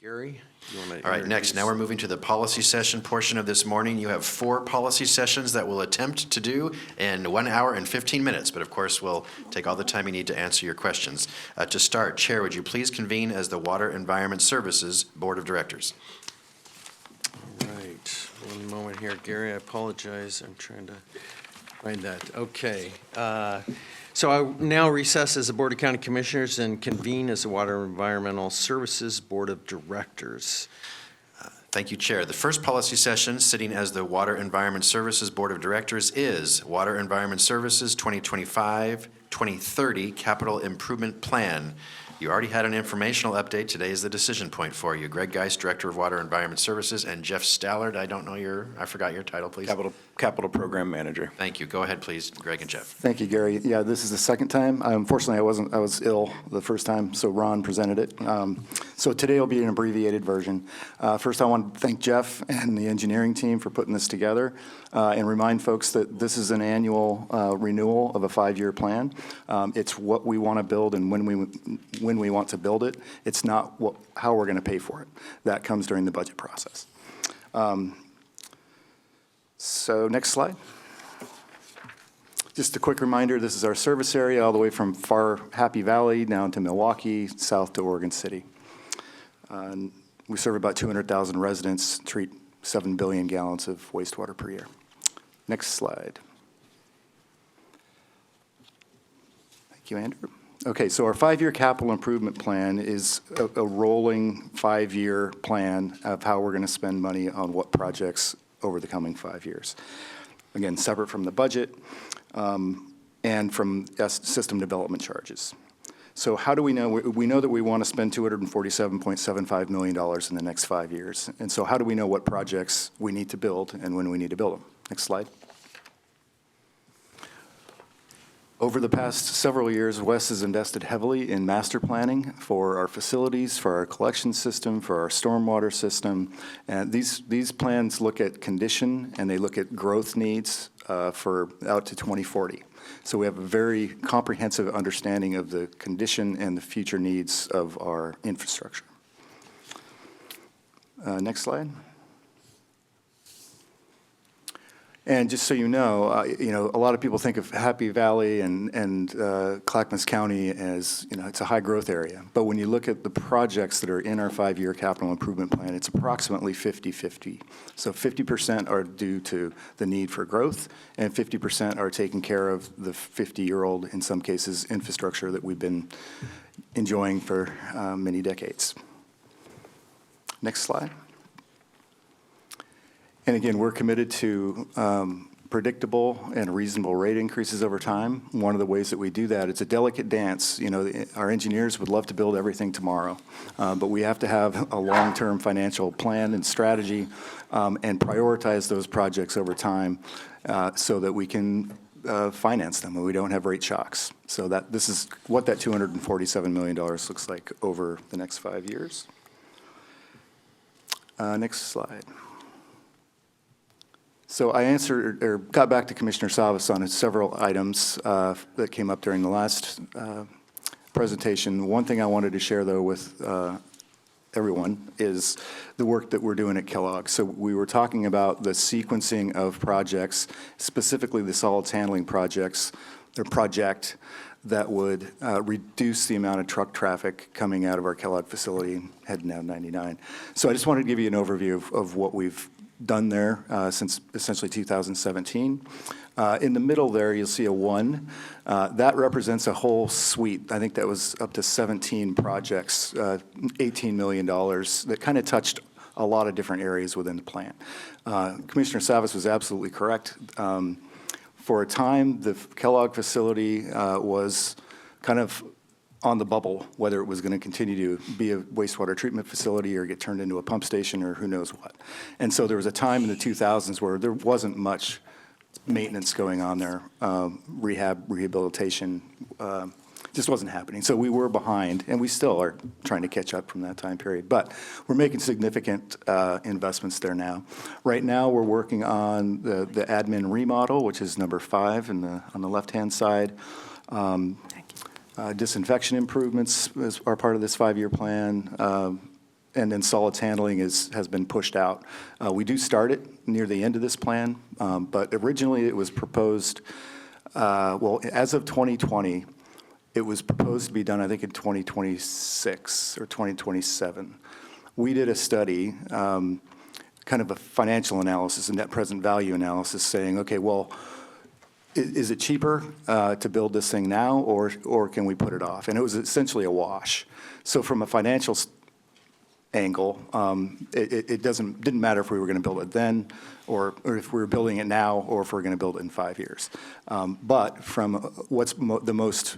Gary, you want to? All right, next, now we're moving to the policy session portion of this morning. You have 4 policy sessions that we'll attempt to do in 1 hour and 15 minutes, but of course, we'll take all the time you need to answer your questions. To start, Chair, would you please convene as the Water Environment Services Board of Directors? All right, one moment here, Gary, I apologize. I'm trying to find that. Okay. So I now recess as the Board of County Commissioners and convene as the Water Environmental Services Board of Directors. Thank you, Chair. The first policy session sitting as the Water Environment Services Board of Directors is Water Environment Services 2025-2030 Capital Improvement Plan. You already had an informational update. Today is the decision point for you. Greg Geist, Director of Water Environment Services, and Jeff Stallard, I forgot your title, please. Capital Program Manager. Thanh you. Go ahead, please, Greg and Jeff. Thank you, Gary. Yeah, this is the second time. Unfortunately, I was ill the first time, so Ron presented it. So today will be an abbreviated version. First, I want to thank Jeff and the engineering team for putting this together and remind folks that this is an annual renewal of a 5-year plan. It's what we want to build and when we want to build it. It's not how we're going to pay for it. That comes during the budget process. So next slide. Just a quick reminder, this is our service area all the way from far Happy Valley down to Milwaukee, south to Oregon City. We serve about 200,000 residents, treat 7 billion gallons of wastewater per year. Next slide. Thank you, Andrew. Okay, so our 5-year capital improvement plan is a rolling 5-year plan of how we're going to spend money on what projects over the coming 5 years. Again, separate from the budget and from system development charges. So how do we know? We know that we want to spend $247.75 million in the next 5 years. And so how do we know what projects we need to build and when we need to build them? Next slide. Over the past several years, Wes has invested heavily in master planning for our facilities, for our collection system, for our stormwater system. And these plans look at condition and they look at growth needs for out to 2040. So we have a very comprehensive understanding of the condition and the future needs of our infrastructure. Next slide. And just so you know, a lot of people think of Happy Valley and Clackamas County as, it's a high growth area. But when you look at the projects that are in our 5-year capital improvement plan, it's approximately 50-50. So 50% are due to the need for growth, and 50% are taking care of the 50-year-old, in some cases, infrastructure that we've been enjoying for many decades. Next slide. And again, we're committed to predictable and reasonable rate increases over time. One of the ways that we do that, it's a delicate dance. Our engineers would love to build everything tomorrow, but we have to have a long-term financial plan and strategy and prioritize those projects over time so that we can finance them and we don't have rate shocks. So this is what that $247 million looks like over the next 5 years. Next slide. So I got back to Commissioner Savas on several items that came up during the last presentation. One thing I wanted to share, though, with everyone is the work that we're doing at Kellogg. So we were talking about the sequencing of projects, specifically the solids handling project that would reduce the amount of truck traffic coming out of our Kellogg facility heading down 99. So I just wanted to give you an overview of what we've done there since essentially 2017. In the middle there, you'll see a 1. That represents a whole suite. I think that was up to 17 projects, $18 million, that kind of touched a lot of different areas within the plant. Commissioner Savas was absolutely correct. For a time, the Kellogg facility was kind of on the bubble, whether it was going to continue to be a wastewater treatment facility or get turned into a pump station or who knows what. And so there was a time in the 2000s where there wasn't much maintenance going on there, rehabilitation, just wasn't happening. So we were behind, and we still are trying to catch up from that time period. But we're making significant investments there now. Right now, we're working on the admin remodel, which is number 5 on the left-hand side. Disinfection improvements are part of this 5-year plan. and then solids handling has been pushed out. We do start it near the end of this plan, but originally it was proposed, well, as of 2020, it was proposed to be done, I think, in 2026 or 2027. We did a study, kind of a financial analysis, a net present value analysis, saying, okay, well, is it cheaper to build this thing now, or can we put it off? And it was essentially a wash. So from a financial angle, it didn't matter if we were going to build it then, or if we were building it now, or if we're going to build it in 5 years. But from what's the most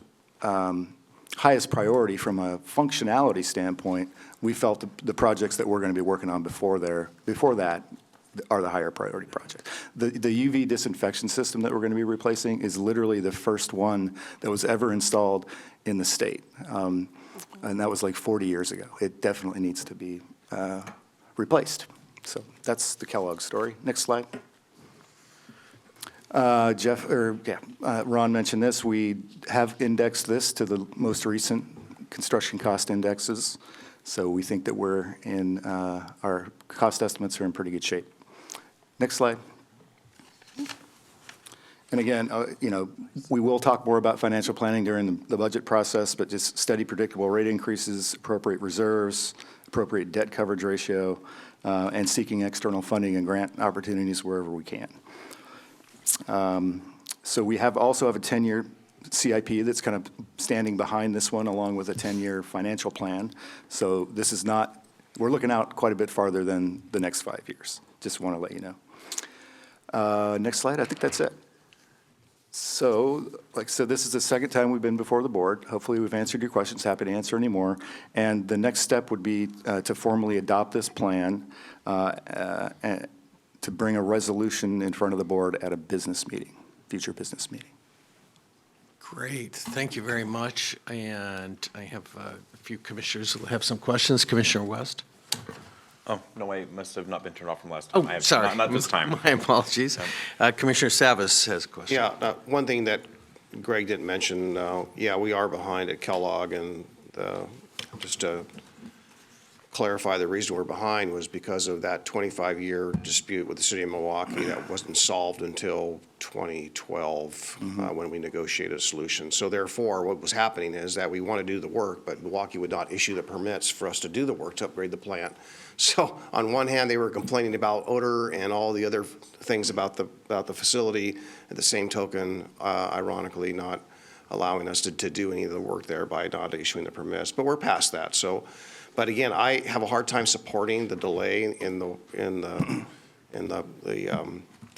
highest priority from a functionality standpoint, we felt the projects that we're going to be working on before that are the higher priority project. The UV disinfection system that we're going to be replacing is literally the first one that was ever installed in the state. And that was like 40 years ago. It definitely needs to be replaced. So that's the Kellogg story. Next slide. Ron mentioned this. We have indexed this to the most recent construction cost indexes. So we think that we're in, our cost estimates are in pretty good shape. Next slide. And again, we will talk more about financial planning during the budget process, but just steady, predictable rate increases, appropriate reserves, appropriate debt coverage ratio, and seeking external funding and grant opportunities wherever we can. So we also have a 10-year CIP that's kind of standing behind this one, along with a 10-year financial plan. So this is not, we're looking out quite a bit farther than the next 5 years. Just want to let you know. Next slide, I think that's it. So, like I said, this is the second time we've been before the board. Hopefully we've answered your questions, happy to answer any more. And the next step would be to formally adopt this plan and to bring a resolution in front of the board at a business meeting, future business meeting. Great, thank you very much. And I have a few commissioners who have some questions. Commissioner West? Oh, no, I must have not been turned off from last time. Oh, sorry. Not this time. My apologies. Commissioner Savas has a question. Yeah, one thing that Greg didn't mention, yeah, we are behind at Kellogg, and just to clarify, the reason we're behind was because of that 25-year dispute with the city of Milwaukee that wasn't solved until 2012 when we negotiated a solution. So therefore, what was happening is that we want to do the work, but Milwaukee would not issue the permits for us to do the work to upgrade the plant. So on one hand, they were complaining about odor and all the other things about the facility. At the same token, ironically, not allowing us to do any of the work there by not issuing the permits. But we're past that. So, but again, I have a hard time supporting the delay in the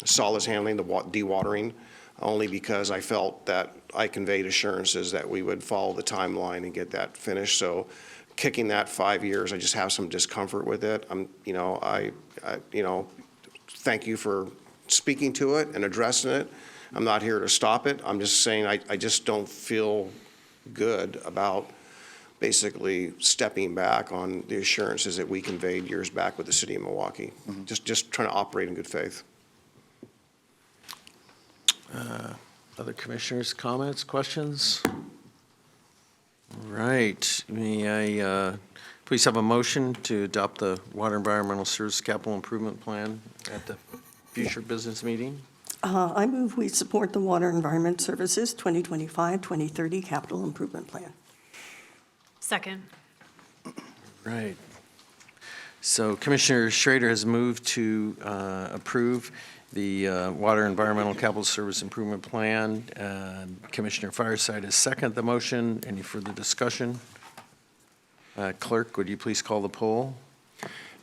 solids handling, the dewatering, only because I felt that I conveyed assurances that we would follow the timeline and get that finished. So kicking that 5 years, I just have some discomfort with it. I thank you for speaking to it and addressing it. I'm not here to stop it. I'm just saying I just don't feel good about basically stepping back on the assurances that we conveyed years back with the city of Milwaukee. Just trying to operate in good faith. Other commissioners, comments, questions? All right, may I please have a motion to adopt the Water Environmental Service Capital Improvement Plan at the future business meeting? I move we support the Water Environment Services 2025-2030 Capital Improvement Plan. Second. Right. So Commissioner Schrader has moved to approve the Water Environmental Capital Service Improvement Plan. Commissioner Fireside has seconded the motion. Any further discussion? Clerk, would you please call the poll?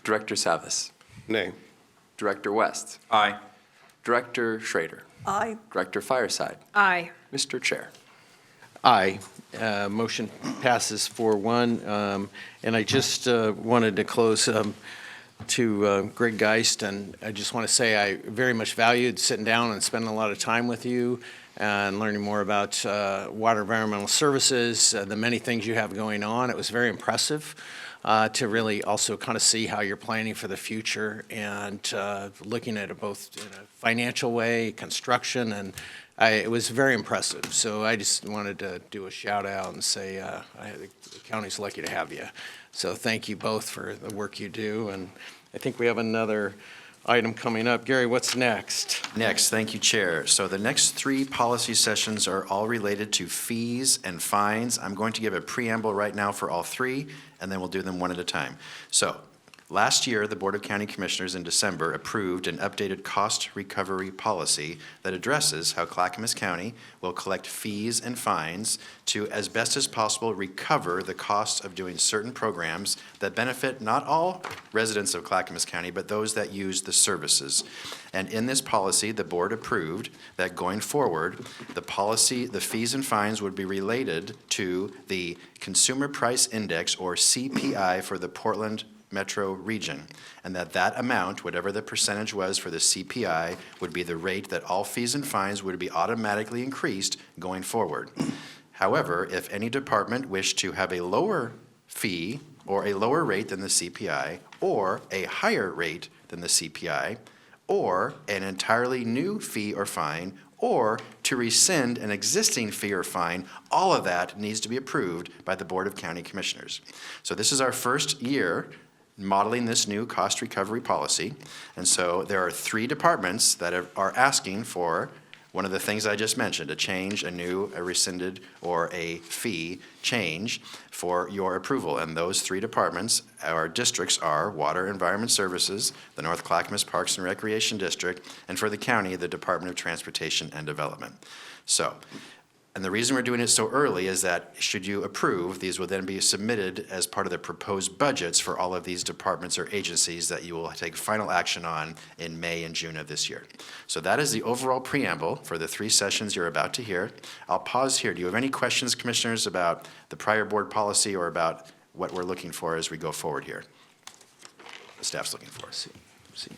Director Savas. Nay. Director West. Aye. Director Schrader. Aye. Director Fireside. Aye. Mr. Chair. Aye. Motion passes 4-1. And I just wanted to close to Greg Geist, and I just want to say I very much valued sitting down and spending a lot of time with you and learning more about water environmental services, the many things you have going on. It was very impressive to really also kind of see how you're planning for the future and looking at it both in a financial way, construction, and it was very impressive. So I just wanted to do a shout out and say the county's lucky to have you. So thank you both for the work you do. And I think we have another item coming up. Gary, what's next? Next, thank you, Chair. So the next 3 policy sessions are all related to fees and fines. I'm going to give a preamble right now for all 3, and then we'll do them one at a time. So, last year, the Board of County Commissioners in December approved an updated cost recovery policy that addresses how Clackamas County will collect fees and fines to, as best as possible, recover the costs of doing certain programs that benefit not all residents of Clackamas County, but those that use the services. And in this policy, the board approved that going forward, the fees and fines would be related to the Consumer Price Index, or CPI, for the Portland metro region, and that amount, whatever the percentage was for the CPI, would be the rate that all fees and fines would be automatically increased going forward. However, if any department wished to have a lower fee or a lower rate than the CPI, or a higher rate than the CPI, or an entirely new fee or fine, or to rescind an existing fee or fine, all of that needs to be approved by the Board of County Commissioners. So this is our first year modeling this new cost recovery policy. And so there are 3 departments that are asking for one of the things I just mentioned, a change, a rescinded, or a fee change for your approval. And those 3 departments, our districts, are Water Environment Services, the North Clackamas Parks and Recreation District, and for the county, the Department of Transportation and Development. So, and the reason we're doing it so early is that, should you approve, these will then be submitted as part of the proposed budgets for all of these departments or agencies that you will take final action on in May and June of this year. So that is the overall preamble for the 3 sessions you're about to hear. I'll pause here. Do you have any questions, commissioners, about the prior board policy or about what we're looking for as we go forward here? The staff's looking for.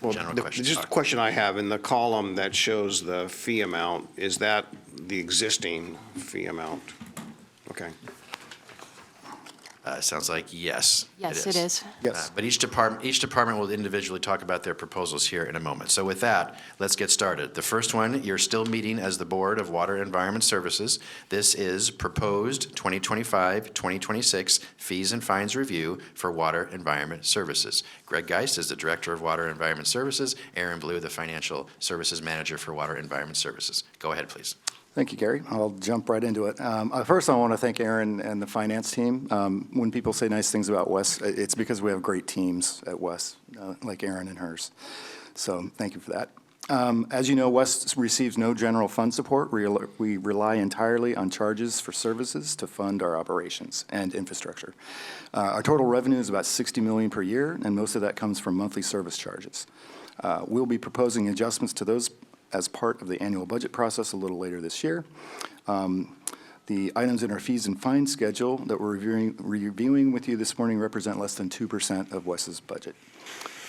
Well, General questions. just a question I have, in the column that shows the fee amount, is that the existing fee amount? Okay. Sounds like yes. Yes, it is. Yes. But each department will individually talk about their proposals here in a moment. So with that, let's get started. The first one, you're still meeting as the Board of Water Environment Services. This is proposed 2025-2026 fees and fines review for Water Environment Services. Greg Geist is the Director of Water Environment Services. Aaron Blue, the Financial Services Manager for Water Environment Services. Go ahead, please. Thank you, Gary. I'll jump right into it. First, I want to thank Aaron and the finance team. When people say nice things about Wes, it's because we have great teams at Wes, like Aaron and hers. So thank you for that. As you know, Wes receives no general fund support. We rely entirely on charges for services to fund our operations and infrastructure. Our total revenue is about $60 million per year, and most of that comes from monthly service charges. We'll be proposing adjustments to those as part of the annual budget process a little later this year. The items in our fees and fines schedule that we're reviewing with you this morning represent less than 2% of Wes's budget.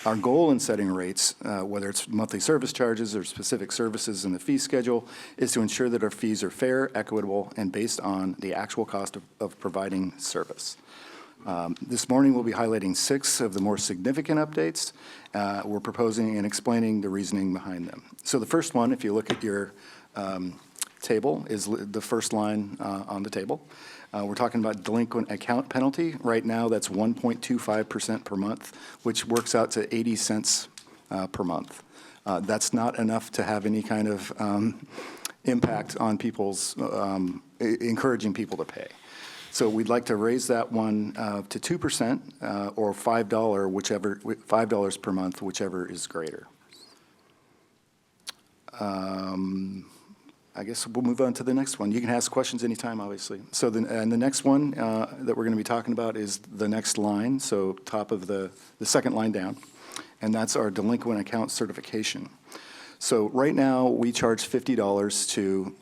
Our goal in setting rates, whether it's monthly service charges or specific services in the fee schedule, is to ensure that our fees are fair, equitable, and based on the actual cost of providing service. This morning, we'll be highlighting 6 of the more significant updates we're proposing and explaining the reasoning behind them. So the first one, if you look at your table, is the first line on the table. We're talking about delinquent account penalty. Right now, that's 1.25% per month, which works out to 80 cents per month. That's not enough to have any kind of impact on people's, encouraging people to pay. So we'd like to raise that one to 2% or $5 per month, whichever is greater. I guess we'll move on to the next one. You can ask questions anytime, obviously. So the next one that we're going to be talking about is the next line, so top of the second line down, and that's our delinquent account certification. So right now, we charge $50 to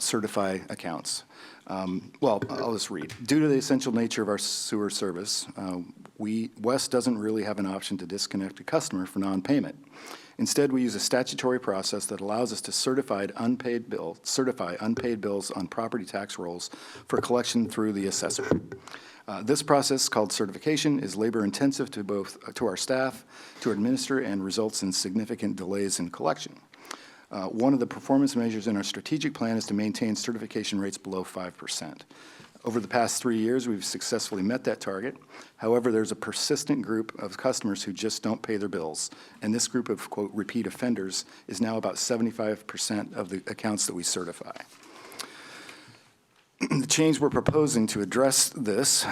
certify accounts. Well, I'll just read. Due to the essential nature of our sewer service, Wes doesn't really have an option to disconnect a customer for non-payment. Instead, we use a statutory process that allows us to certify unpaid bills on property tax rolls for collection through the assessor. This process, called certification, is labor-intensive to our staff to administer and results in significant delays in collection. One of the performance measures in our strategic plan is to maintain certification rates below 5%. Over the past 3 years, we've successfully met that target. However, there's a persistent group of customers who just don't pay their bills. And this group of, quote, repeat offenders is now about 75% of the accounts that we certify. The change we're proposing to address this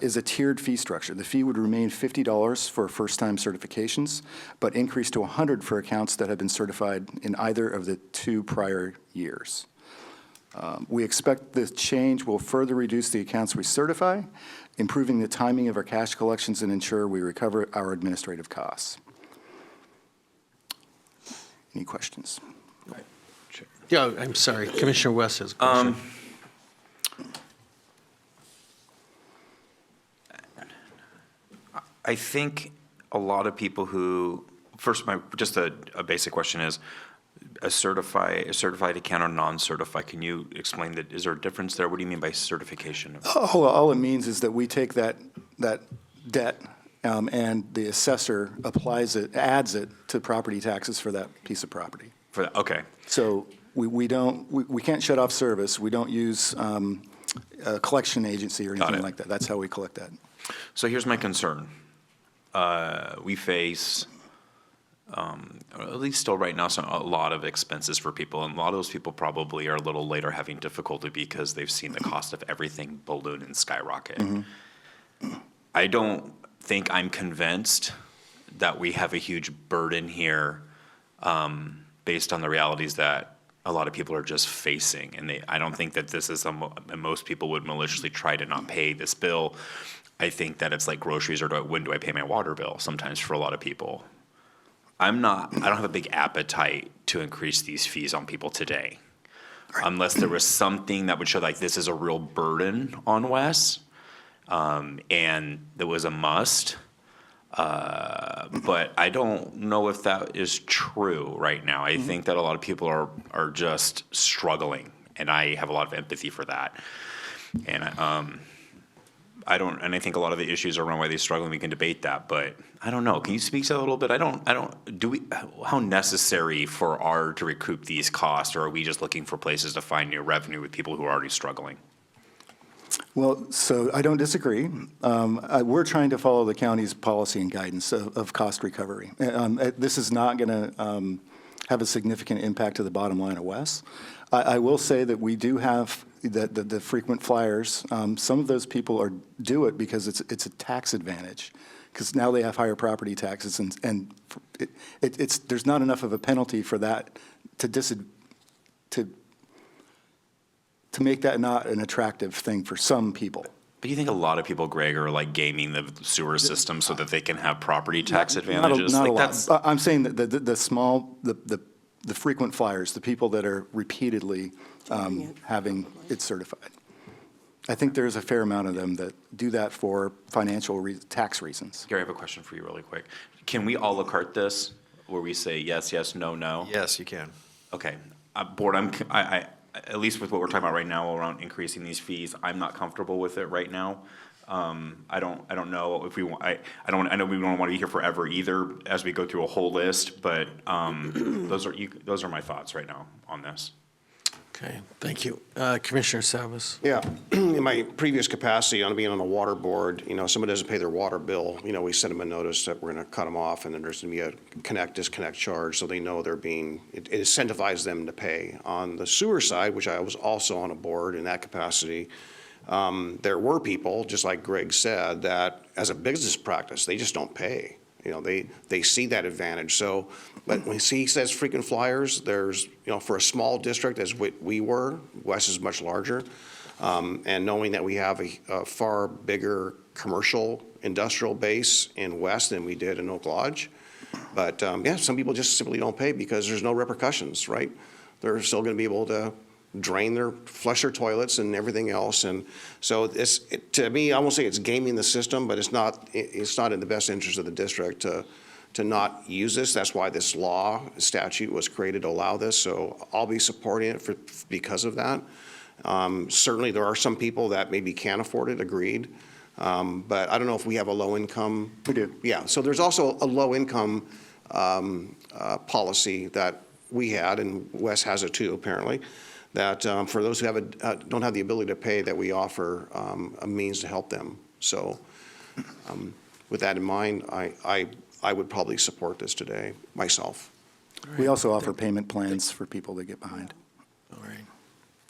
is a tiered fee structure. The fee would remain $50 for first-time certifications, but increase to $100 for accounts that have been certified in either of the 2 prior years. We expect this change will further reduce the accounts we certify, improving the timing of our cash collections and ensure we recover our administrative costs. Any questions? Yeah, I'm sorry, Commissioner West has a question. I think a lot of people who, first, just a basic question is, a certified account or non-certified, can you explain that, is there a difference there? What do you mean by certification? All it means is that we take that debt and the assessor applies it, adds it to property taxes for that piece of property. For that, okay. So we can't shut off service. We don't use a collection agency or anything like that. That's how we collect that. So here's my concern. We face, at least still right now, a lot of expenses for people, and a lot of those people probably are a little later having difficulty because they've seen the cost of everything balloon and skyrocket. I don't think I'm convinced that we have a huge burden here based on the realities that a lot of people are just facing, and I don't think that this is most people would maliciously try to not pay this bill. I think that it's like groceries or when do I pay my water bill sometimes for a lot of people. I don't have a big appetite to increase these fees on people today. Unless there was something that would show like this is a real burden on Wes, and there was a must. But I don't know if that is true right now. I think that a lot of people are just struggling, and I have a lot of empathy for that. And I think a lot of the issues around why they're struggling, we can debate that, but I don't know. Can you speak to that a little bit? How necessary to recoup these costs, or are we just looking for places to find new revenue with people who are already struggling? Well, so I don't disagree. We're trying to follow the county's policy and guidance of cost recovery. This is not going to have a significant impact to the bottom line of Wes. I will say that we do have the frequent flyers. Some of those people do it because it's a tax advantage, because now they have higher property taxes, and there's not enough of a penalty for that to make that not an attractive thing for some people. But you think a lot of people, Greg, are like gaming the sewer system so that they can have property tax advantages? Not a lot. I'm saying that the frequent flyers, the people that are repeatedly having it certified. I think there's a fair amount of them that do that for financial tax reasons. Gary, I have a question for you really quick. Can we a la carte this, where we say yes, yes, no, no? Yes, you can. Okay. Board, I at least with what we're talking about right now around increasing these fees, I'm not comfortable with it right now. I don't know if we want, I know we don't want to be here forever either as we go through a whole list, but those are my thoughts right now on this. Okay, thank you. Commissioner Savas. Yeah, in my previous capacity on being on the water board, someone doesn't pay their water bill, we send them a notice that we're going to cut them off, and then there's going to be a disconnect charge, so they know it incentivizes them to pay. On the sewer side, which I was also on a board in that capacity, there were people, just like Greg said, that as a business practice, they just don't pay. They see that advantage. So, but when he says frequent flyers, there's, for a small district as we were, West is much larger, and knowing that we have a far bigger commercial industrial base in West than we did in Oak Lodge. But yeah, some people just simply don't pay because there's no repercussions, right? They're still going to be able to flush their toilets and everything else. And so to me, I won't say it's gaming the system, but it's not in the best interest of the district to not use this. That's why this statute was created to allow this. So I'll be supporting it because of that. Certainly there are some people that maybe can't afford it, agreed. But I don't know if we have a low income. We do. Yeah, so there's also a low income policy that we had, and Wes has it too, apparently, that for those who don't have the ability to pay, that we offer a means to help them. So with that in mind, I would probably support this today, myself. We also offer payment plans for people that get behind. All right.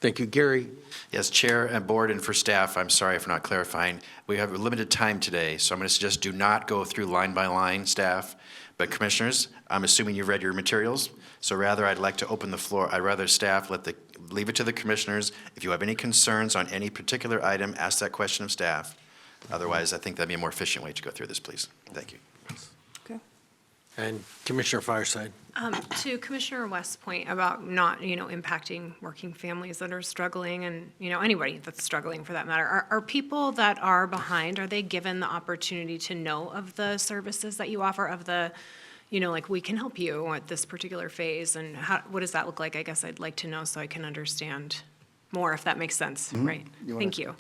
Thank you. Gary? Yes, Chair and Board, and for staff, I'm sorry for not clarifying. We have a limited time today, so I'm going to suggest do not go through line by line, staff. But Commissioners, I'm assuming you've read your materials, so rather I'd like to open the floor. I'd rather staff leave it to the Commissioners. If you have any concerns on any particular item, ask that question of staff. Otherwise, I think that'd be a more efficient way to go through this, please. Thank you. Okay. And Commissioner Fireside? To Commissioner West's point about not, impacting working families that are struggling and, anybody that's struggling for that matter, are people that are behind, are they given the opportunity to know of the services that you offer, of the, like, we can help you at this particular phase, and what does that look like? I guess I'd like to know so I can understand more, if that makes sense, right? Thank you.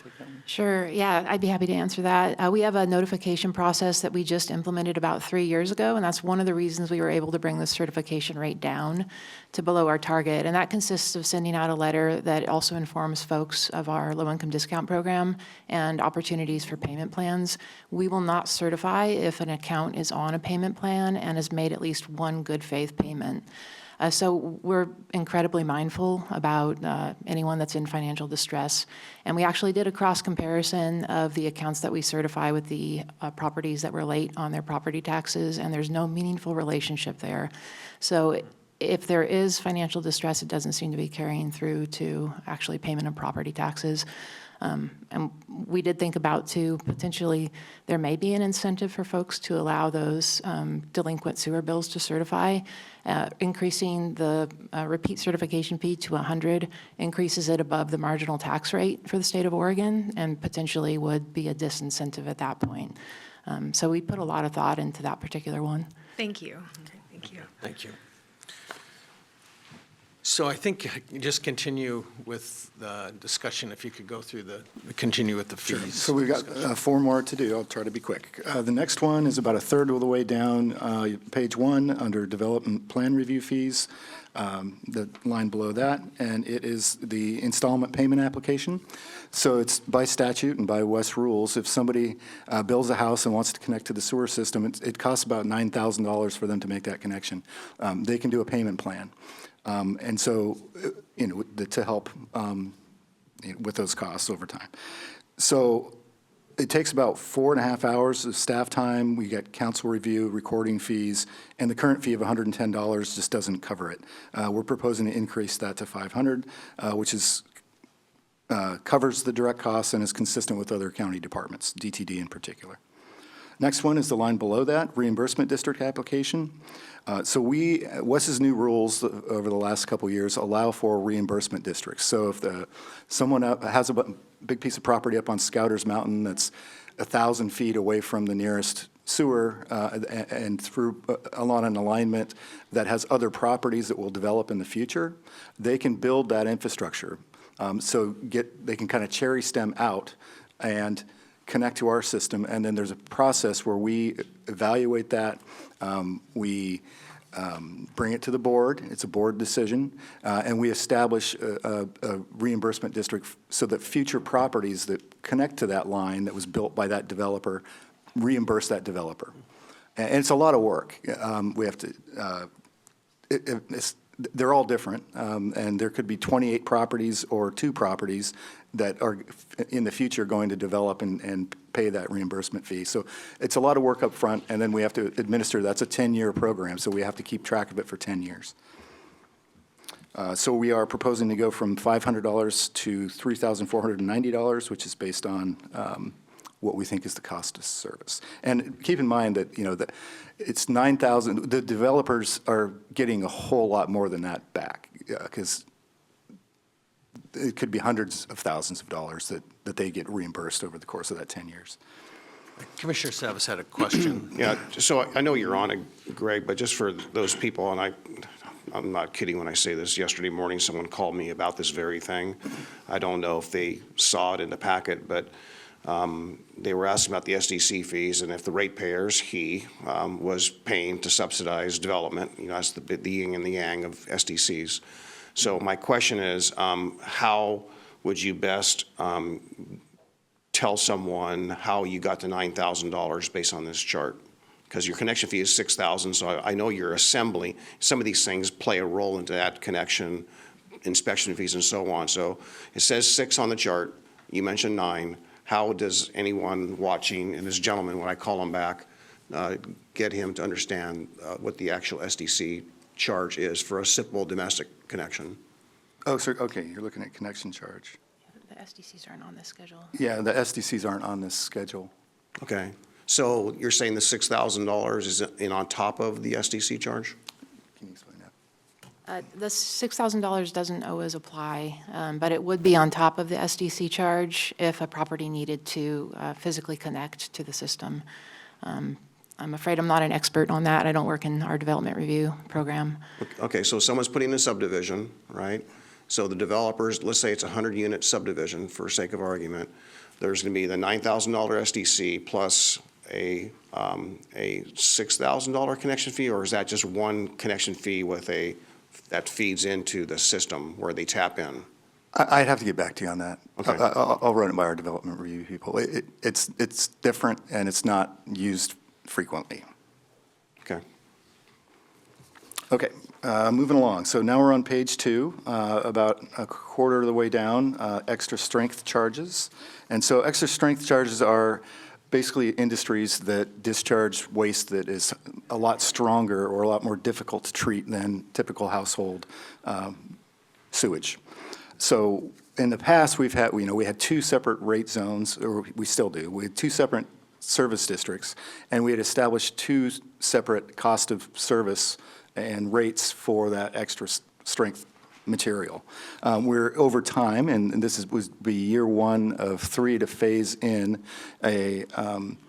Sure, yeah, I'd be happy to answer that. We have a notification process that we just implemented about 3 years ago, and that's one of the reasons we were able to bring the certification rate down to below our target. And that consists of sending out a letter that also informs folks of our low-income discount program and opportunities for payment plans. We will not certify if an account is on a payment plan and has made at least one good faith payment. So we're incredibly mindful about anyone that's in financial distress. And we actually did a cross-comparison of the accounts that we certify with the properties that were late on their property taxes, and there's no meaningful relationship there. So if there is financial distress, it doesn't seem to be carrying through to actually payment of property taxes. And we did think about, too, potentially there may be an incentive for folks to allow those delinquent sewer bills to certify. Increasing the repeat certification fee to 100 increases it above the marginal tax rate for the state of Oregon and potentially would be a disincentive at that point. So we put a lot of thought into that particular one. Thank you. Thank you. Thank you. So I think just continue with the discussion, if you could go through continue with the fees. So we've got 4 more to do. I'll try to be quick. The next one is about a third of the way down, page 1, under development plan review fees, the line below that, and it is the installment payment application. So it's by statute and by West rules, if somebody builds a house and wants to connect to the sewer system, it costs about $9,000 for them to make that connection. They can do a payment plan. And so, to help with those costs over time. So it takes about 4.5 hours of staff time. We get council review, recording fees, and the current fee of $110 just doesn't cover it. We're proposing to increase that to $500, which covers the direct costs and is consistent with other county departments, DTD in particular. Next one is the line below that, reimbursement district application. So Wes's new rules over the last couple of years allow for reimbursement districts. So if someone has a big piece of property up on Scouters Mountain that's 1,000 feet away from the nearest sewer and through along an alignment that has other properties that will develop in the future, they can build that infrastructure. They can kind of cherry stem out and connect to our system, and then there's a process where we evaluate that. We bring it to the board. It's a board decision, and we establish a reimbursement district so that future properties that connect to that line that was built by that developer reimburse that developer. And it's a lot of work. We have to. They're all different, and there could be 28 properties or 2 properties that are in the future going to develop and pay that reimbursement fee. So it's a lot of work up front, and then we have to administer. That's a 10-year program, so we have to keep track of it for 10 years. So we are proposing to go from $500 to $3,490, which is based on what we think is the cost of service. And keep in mind that, that it's $9,000. The developers are getting a whole lot more than that back, because it could be hundreds of thousands of dollars that they get reimbursed over the course of that 10 years. Commissioner Savas had a question. Yeah, so I know you're on it, Greg, but just for those people, and I'm not kidding when I say this, yesterday morning someone called me about this very thing. I don't know if they saw it in the packet, but They were asking about the SDC fees and if the ratepayers, he, was paying to subsidize development. You know, that's the yin and the yang of SDCs. So my question is, how would you best tell someone how you got to $9,000 based on this chart? Because your connection fee is $6,000, so I know you're assembling. Some of these things play a role into that connection, inspection fees and so on. So it says 6 on the chart. You mentioned 9. How does anyone watching, and this gentleman, when I call him back, get him to understand what the actual SDC charge is for a simple domestic connection? Oh, sir, okay, you're looking at connection charge. The SDCs aren't on this schedule. Yeah, the SDCs aren't on this schedule. Okay. So you're saying the $6,000 is in on top of the SDC charge? Can you explain that? The $6,000 doesn't always apply, but it would be on top of the SDC charge if a property needed to physically connect to the system. I'm afraid I'm not an expert on that. I don't work in our development review program. Okay, so someone's putting in a subdivision, right? So the developers, let's say it's a 100-unit subdivision for sake of argument. There's going to be the $9,000 SDC plus a $6,000 connection fee, or is that just one connection fee with that feeds into the system where they tap in? I'd have to get back to you on that. Okay. I'll run it by our development review people. It's different and it's not used frequently. Okay. Okay, moving along. So now we're on page 2, about a quarter of the way down, extra strength charges. And so extra strength charges are basically industries that discharge waste that is a lot stronger or a lot more difficult to treat than typical household sewage. So in the past, we had 2 separate rate zones, or we still do. We had 2 separate service districts, and we had established 2 separate cost of service and rates for that extra strength material. We're over time, and this would be year 1 of 3 to phase in a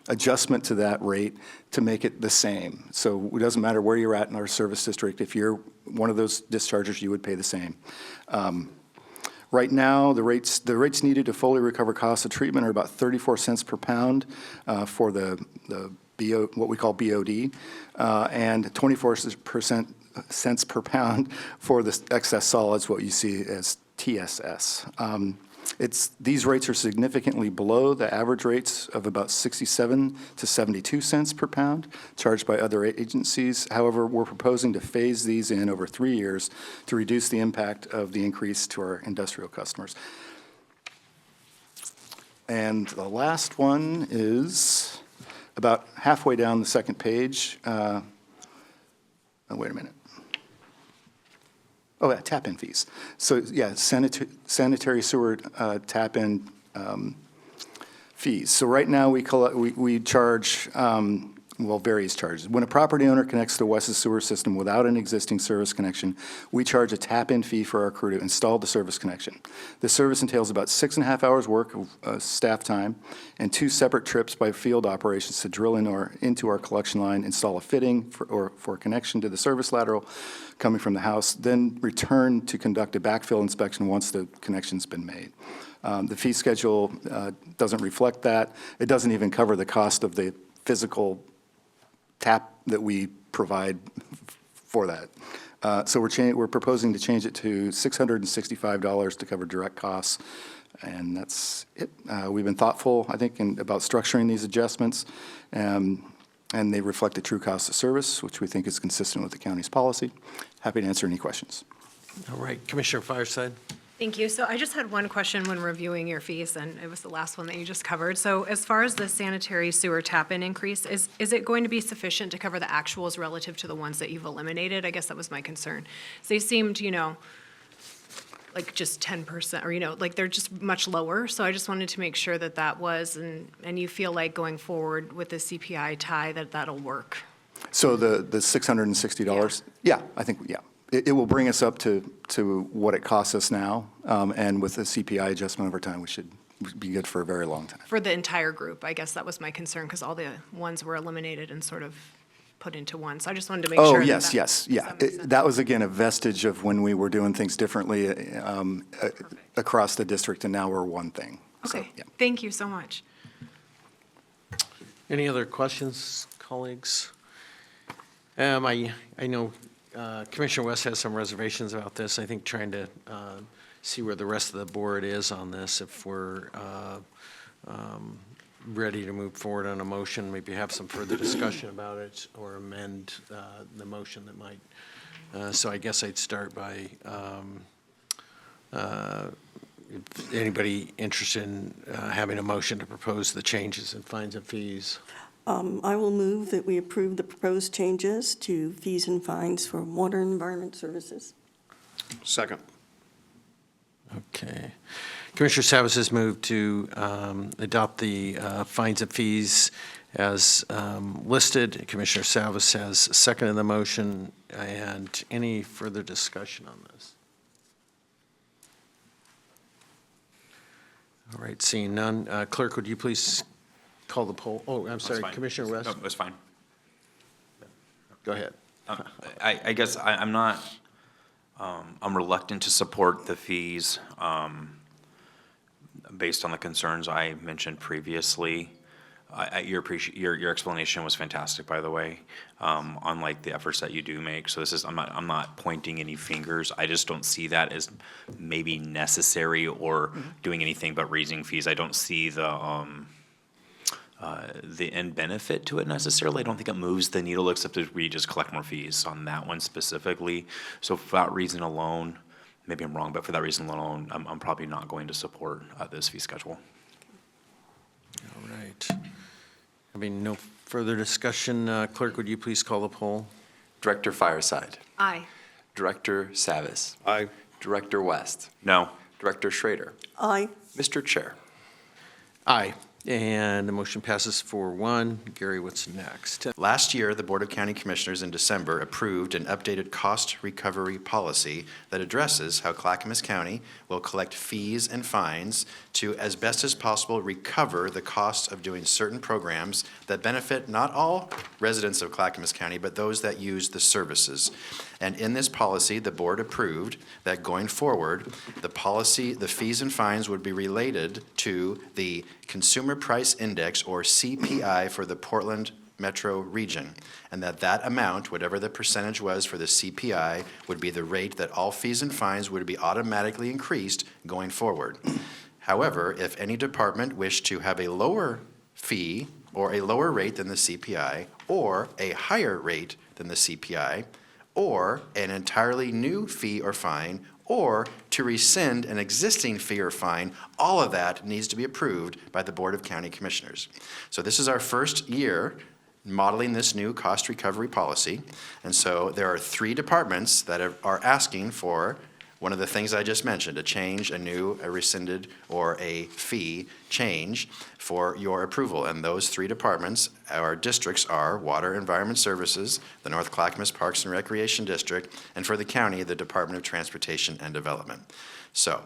adjustment to that rate to make it the same. So it doesn't matter where you're at in our service district. If you're one of those dischargers, you would pay the same. Right now, the rates needed to fully recover costs of treatment are about 34 cents per pound for the what we call BOD, and 24% cents per pound for the excess solids, what you see as TSS. These rates are significantly below the average rates of about 67 to 72 cents per pound charged by other agencies. However, we're proposing to phase these in over 3 years to reduce the impact of the increase to our industrial customers. And the last one is about halfway down the second page. Oh, wait a minute. Oh, yeah, tap-in fees. So, yeah, sanitary sewer tap-in fees. So right now, we charge, various charges. When a property owner connects to West's sewer system without an existing service connection, we charge a tap-in fee for our crew to install the service connection. The service entails about 6.5 hours work of staff time and 2 separate trips by field operations to drill into our collection line, install a fitting for connection to the service lateral coming from the house, then return to conduct a backfill inspection once the connection's been made. The fee schedule doesn't reflect that. It doesn't even cover the cost of the physical tap that we provide for that. So we're proposing to change it to $665 to cover direct costs, and that's it. We've been thoughtful, I think, about structuring these adjustments, and they reflect the true cost of service, which we think is consistent with the county's policy. Happy to answer any questions. All right, Commissioner Fireside. Thank you. So I just had one question when reviewing your fees, and it was the last one that you just covered. So as far as the sanitary sewer tap-in increase, is it going to be sufficient to cover the actuals relative to the ones that you've eliminated? I guess that was my concern. So they seemed, like just 10%, or, like they're just much lower. So I just wanted to make sure that that was, and you feel like going forward with the CPI tie that that'll work. So the $660? Yeah, I think, yeah. It will bring us up to what it costs us now, and with the CPI adjustment over time, we should be good for a very long time. For the entire group, I guess that was my concern, because all the ones were eliminated and sort of put into one. So I just wanted to make sure. Oh, yes, yeah. That was, again, a vestige of when we were doing things differently across the district, and now we're one thing. So, Okay, yeah. thank you so much. Any other questions, colleagues? I know Commissioner West has some reservations about this. I think trying to see where the rest of the board is on this, if we're ready to move forward on a motion, maybe have some further discussion about it or amend the motion that might. So I guess I'd start by if anybody interested in having a motion to propose the changes in fines and fees. I will move that we approve the proposed changes to fees and fines for water and environment services. Second. Okay. Commissioner Savas has moved to adopt the fines and fees as listed. Commissioner Savas has seconded the motion. And any further discussion on this? All right, seeing none. Clerk, would you please call the poll? Oh, I'm sorry, fine. Commissioner West? No, that's fine. Go ahead. I guess I'm not, I'm reluctant to support the fees based on the concerns I mentioned previously. Your explanation was fantastic, by the way, on like the efforts that you do make. So this is, I'm not pointing any fingers. I just don't see that as maybe necessary or doing anything but raising fees. I don't see the end benefit to it necessarily. I don't think it moves the needle, except if we just collect more fees on that one specifically. So for that reason alone, maybe I'm wrong, but for that reason alone, I'm probably not going to support this fee schedule. All right. Having no further discussion, Clerk, would you please call the poll? Director Fireside. Aye. Director Savas. Aye. Director West. No. Director Schrader. Aye. Mr. Chair. Aye. And the motion passes 4-1. Gary, what's next? Last year, the Board of County Commissioners in December approved an updated cost recovery policy that addresses how Clackamas County will collect fees and fines to, as best as possible, recover the cost of doing certain programs that benefit not all residents of Clackamas County, but those that use the services. And in this policy, the board approved that going forward, the fees and fines would be related to the Consumer Price Index, or CPI, for the Portland metro region, and that amount, whatever the percentage was for the CPI, would be the rate that all fees and fines would be automatically increased going forward. However, if any department wished to have a lower fee or a lower rate than the CPI, or a higher rate than the CPI, or an entirely new fee or fine, or to rescind an existing fee or fine, all of that needs to be approved by the Board of County Commissioners. So this is our first year modeling this new cost recovery policy. And so there are 3 departments that are asking for one of the things I just mentioned, a change, a rescinded, or a fee change for your approval. And those 3 departments, our districts, are Water Environment Services, the North Clackamas Parks and Recreation District, and for the county, the Department of Transportation and Development. So,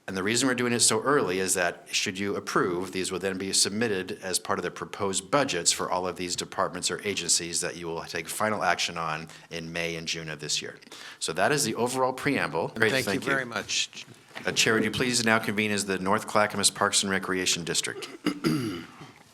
and the reason we're doing it so early is that, should you approve, these will then be submitted as part of the proposed budgets for all of these departments or agencies that you will take final action on in May and June of this year. So that is the overall preamble. Great, Thank you very much. Chair, would you please now convene as the North Clackamas Parks and Recreation District?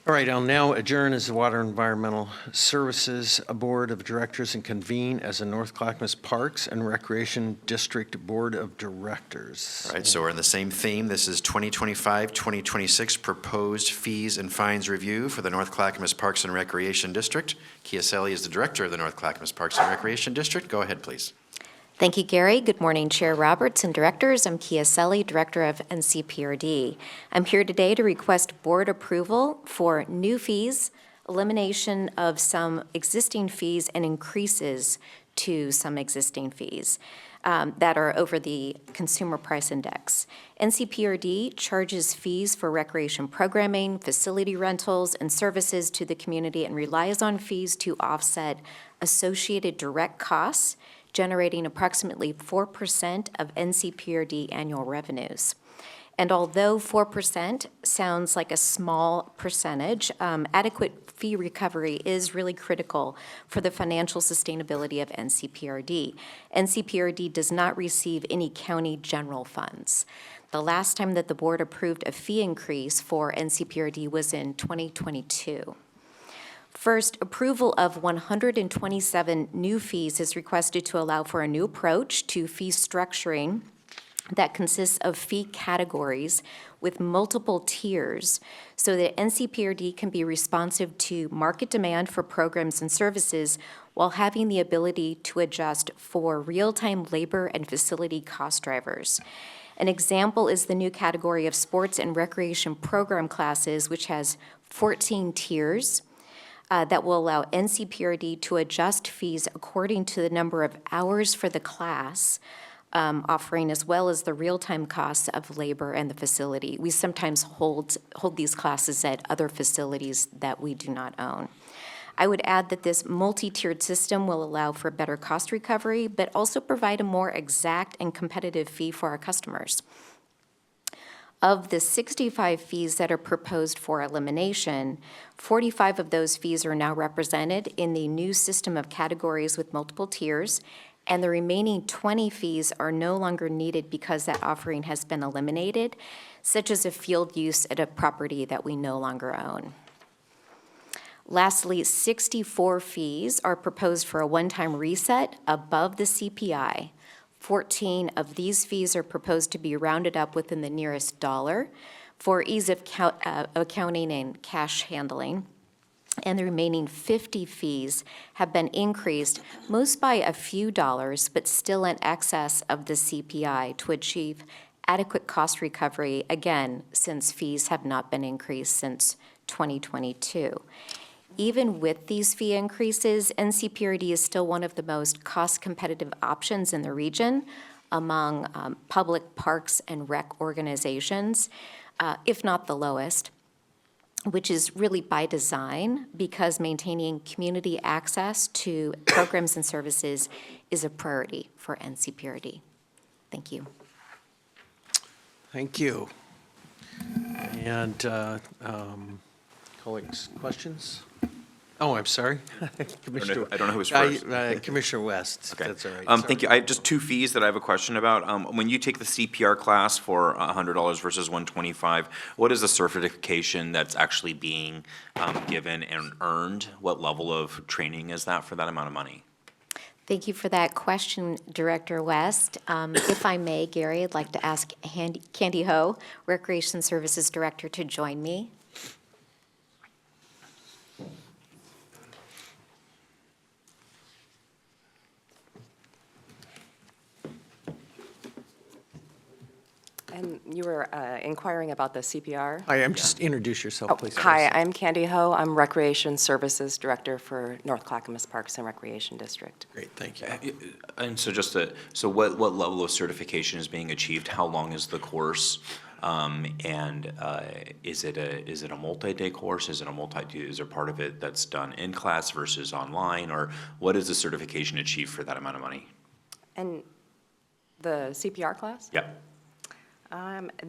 All right, I'll now adjourn as the Water Environmental Services Board of Directors and convene as the North Clackamas Parks and Recreation District Board of Directors. All right, so we're in the same theme. This is 2025-2026 proposed fees and fines review for the North Clackamas Parks and Recreation District. Chiaselli is the director of the North Clackamas Parks and Recreation District. Go ahead, please. Thank you, Gary. Good morning, Chair Roberts and directors. I'm Chiaselli, Director of NCPRD. I'm here today to request board approval for new fees, elimination of some existing fees, and increases to some existing fees that are over the Consumer Price Index. NCPRD charges fees for recreation programming, facility rentals, and services to the community, and relies on fees to offset associated direct costs, generating approximately 4% of NCPRD annual revenues. And although 4% sounds like a small percentage, adequate fee recovery is really critical for the financial sustainability of NCPRD. NCPRD does not receive any county general funds. The last time that the board approved a fee increase for NCPRD was in 2022. First, approval of 127 new fees is requested to allow for a new approach to fee structuring that consists of fee categories with multiple tiers so that NCPRD can be responsive to market demand for programs and services while having the ability to adjust for real-time labor and facility cost drivers. An example is the new category of sports and recreation program classes, which has 14 tiers that will allow NCPRD to adjust fees according to the number of hours for the class, offering as well as the real-time costs of labor and the facility. We sometimes hold these classes at other facilities that we do not own. I would add that this multi-tiered system will allow for better cost recovery, but also provide a more exact and competitive fee for our customers. Of the 65 fees that are proposed for elimination, 45 of those fees are now represented in the new system of categories with multiple tiers, and the remaining 20 fees are no longer needed because that offering has been eliminated, such as a field use at a property that we no longer own. Lastly, 64 fees are proposed for a one-time reset above the CPI. 14 of these fees are proposed to be rounded up within the nearest dollar for ease of accounting and cash handling. And the remaining 50 fees have been increased, most by a few dollars, but still in excess of the CPI to achieve adequate cost recovery, again, since fees have not been increased since 2022. Even with these fee increases, NCPRD is still one of the most cost-competitive options in the region among public parks and rec organizations, if not the lowest, which is really by design because maintaining community access to programs and services is a priority for NCPRD. Thank you. Thank you. And colleagues, questions? Oh, I'm sorry. Commissioner, I don't know who was first. Commissioner West, Okay. that's all right. Thank you. I have just two fees that I have a question about. When you take the CPR class for $100 versus $125, what is the certification that's actually being given and earned? What level of training is that for that amount of money? Thank you for that question, Director West. If I may, Gary, I'd like to ask Candy Ho, Recreation Services Director, to join me. And you were inquiring about the CPR? I am, just introduce yourself, please. Hi, I'm Candy Ho. I'm Recreation Services Director for North Clackamas Parks and Recreation District. Great, thank you. And so so what level of certification is being achieved? How long is the course? And is it a multi-day course? Is there part of it that's done in class versus online? Or what is the certification achieved for that amount of money? And the CPR class? Yeah.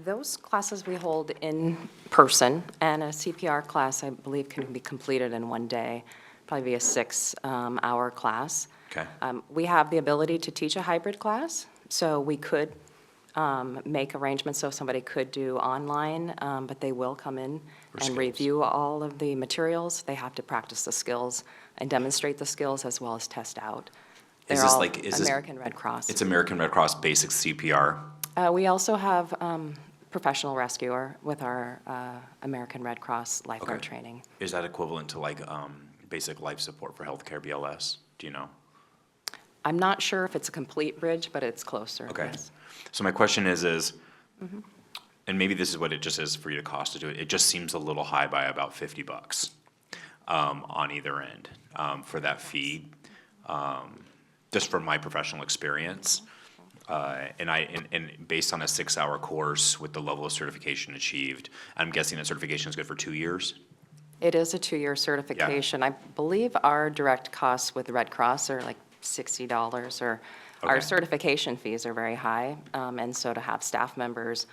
Those classes we hold in person, and a CPR class, I believe, can be completed in one day, probably be a 6-hour class. Okay. We have the ability to teach a hybrid class, so we could make arrangements so somebody could do online, but they will come in and review all of the materials. They have to practice the skills and demonstrate the skills as well as test out. Is They're this all like, is this? American Red Cross. It's American Red Cross basic CPR? We also have professional rescuer with our American Red Cross lifeguard Okay. training. Is that equivalent to like basic life support for healthcare BLS? Do you know? I'm not sure if it's a complete bridge, but it's closer. Okay. Yes. So my question is, and maybe this is what it just is for you to cost to do it, it just seems a little high by about $50 on either end for that fee, just from my professional experience. And based on a 6-hour course with the level of certification achieved, I'm guessing that certification is good for 2 years? It is a 2-year certification. I believe our direct costs with Red Cross are like $60, or our Okay. certification fees are very high. And so to have staff members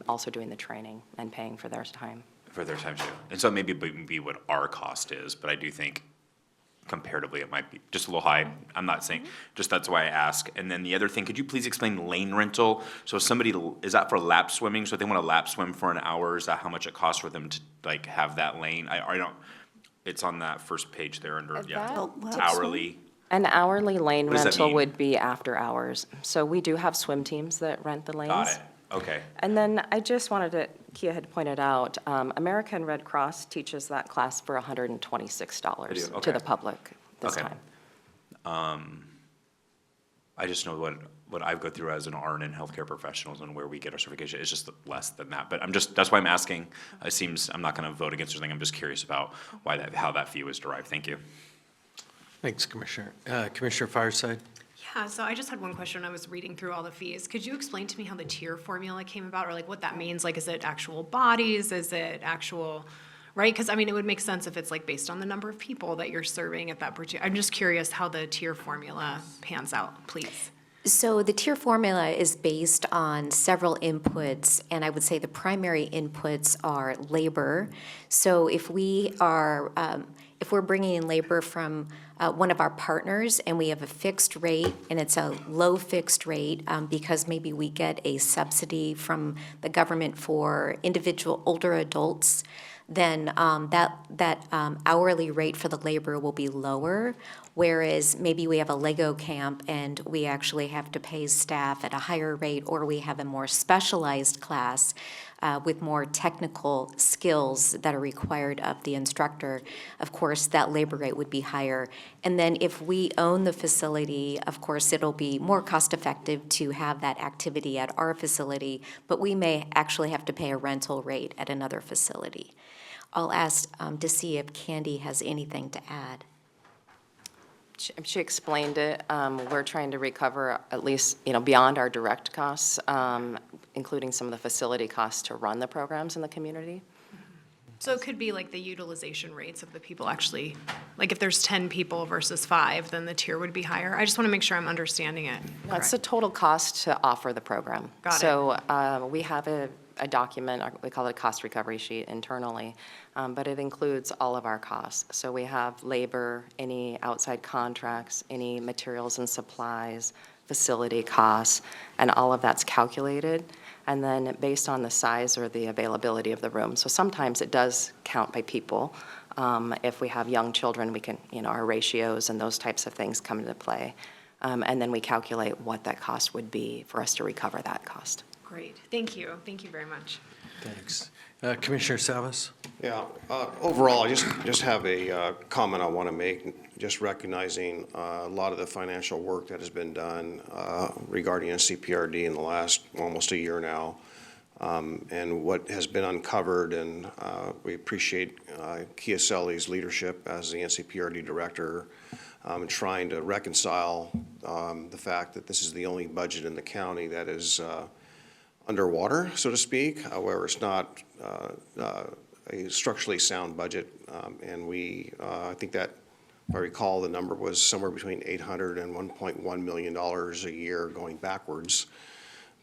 also doing the training and paying for their time. For their time too. And so maybe be what our cost is, but I do think comparatively it might be just a little high. I'm not saying, just that's why I ask. And then the other thing, could you please explain lane rental? So if somebody, is that for lap swimming? So if they want to lap swim for an hour, is that how much it costs for them to like have that lane? I don't, It's on that first page there under, yeah, that- Oh, wow. hourly. An hourly lane What does that rental mean? would be after hours. So we do have swim teams that rent the lanes. Got it, okay. And then I just wanted to, Kia had pointed out, American Red Cross teaches that class for $126 They do, to okay. the public this Okay. time. I just know what I go through as an RN in healthcare professionals and where we get our certification, it's just less than that. But that's why I'm asking. It seems, I'm not gonna vote against anything, I'm just curious about how that fee was derived. Thank you. Thanks, Commissioner. Commissioner Fireside? Yeah, so I just had one question when I was reading through all the fees. Could you explain to me how the tier formula came about, or like what that means? Like, is it actual bodies? Is it actual, right? Because I mean, it would make sense if it's like based on the number of people that you're serving at that particular, I'm just curious how the tier formula pans out, please. So the tier formula is based on several inputs, and I would say the primary inputs are labor. So if we are, if we're bringing in labor from one of our partners and we have a fixed rate and it's a low fixed rate because maybe we get a subsidy from the government for individual older adults, then that hourly rate for the labor will be lower. Whereas maybe we have a Lego camp and we actually have to pay staff at a higher rate, or we have a more specialized class with more technical skills that are required of the instructor, of course, that labor rate would be higher. And then if we own the facility, of course, it'll be more cost-effective to have that activity at our facility, but we may actually have to pay a rental rate at another facility. I'll ask to see if Candy has anything to add. She explained it. We're trying to recover at least, beyond our direct costs, including some of the facility costs to run the programs in the community. So it could be like the utilization rates of the people actually, like if there's 10 people versus 5, then the tier would be higher. I just want to make sure I'm understanding it. No, it's the total cost to offer the program. Got it. So we have a document, we call it a cost recovery sheet internally, but it includes all of our costs. So we have labor, any outside contracts, any materials and supplies, facility costs, and all of that's calculated. And then based on the size or the availability of the room. So sometimes it does count by people. If we have young children, we can, our ratios and those types of things come into play. And then we calculate what that cost would be for us to recover that cost. Great, thank you. Thank you very much. Thanks. Commissioner Savas? Yeah, overall, I just have a comment I want to make, just recognizing a lot of the financial work that has been done regarding NCPRD in the last almost a year now, and what has been uncovered, and we appreciate Chiaselli's leadership as the NCPRD director in trying to reconcile the fact that this is the only budget in the county that is underwater, so to speak. However, it's not a structurally sound budget, and I think that, if I recall, the number was somewhere between $800 and $1.1 million a year going backwards.